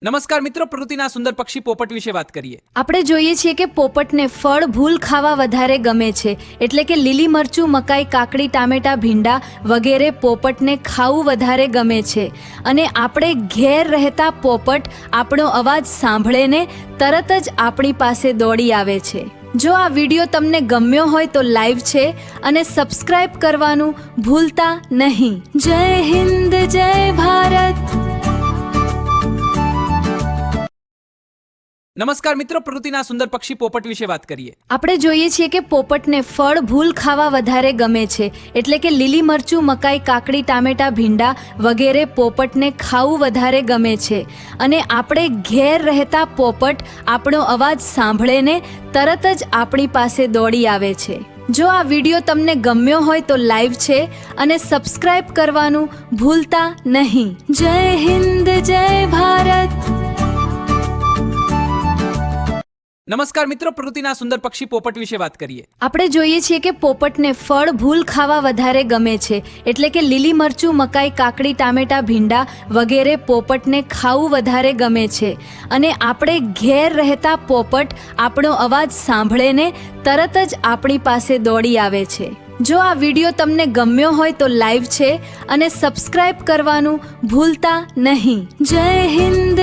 નમસ્કાર મિત્રો, પ્રકૃતિના સુંદર પક્ષી પોપટ વિશે વાત કરીએ. આપણે જોઈએ છીએ કે પોપટને ફળ ભૂલ ખાવા વધારે ગમે છે, એટલે કે લીલી મરચું, મકાઈ, કાકડી, ટામેટા, ભીંડા વગેરે પોપટને ખાવું વધારે ગમે છે. અને આપણે ઘેર રહેતા પોપટ આપણો અવાજ સાંભળીને તરત જ આપણી પાસે દોડી આવે છે. જો આ વિડીયો તમને ગમ્યો હોય તો લાઈવ છે અને સબસ્ક્રાઇબ કરવાનું ભૂલતા નહીં. જય હિન્દ, જય ભારત. નમસ્કાર મિત્રો, પ્રકૃતિના સુંદર પક્ષી પોપટ વિશે વાત કરીએ. આપણે જોઈએ છીએ કે પોપટને ફળ ભૂલ ખાવા વધારે ગમે છે, એટલે કે લીલી મરચું, મકાઈ, કાકડી, ટામેટા, ભીંડા વગેરે પોપટને ખાવું વધારે ગમે છે. અને આપણે ઘેર રહેતા પોપટ આપણો અવાજ સાંભળીને તરત જ આપણી પાસે દોડી આવે છે. જો આ વિડીયો તમને ગમ્યો હોય તો લાઈવ છે અને સબસ્ક્રાઇબ કરવાનું ભૂલતા નહીં. જય હિન્દ, જય ભારત. નમસ્કાર મિત્રો, પ્રકૃતિના સુંદર પક્ષી પોપટ વિશે વાત કરીએ. આપણે જોઈએ છીએ કે પોપટને ફળ ભૂલ ખાવા વધારે ગમે છે, એટલે કે લીલી મરચું, મકાઈ, કાકડી, ટામેટા, ભીંડા વગેરે પોપટને ખાવું વધારે ગમે છે. અને આપણે ઘેર રહેતા પોપટ આપણો અવાજ સાંભળીને તરત જ આપણી પાસે દોડી આવે છે. જો આ વિડીયો તમને ગમ્યો હોય તો લાઈવ છે અને સબસ્ક્રાઇબ કરવાનું ભૂલતા નહીં. જય હિન્દ,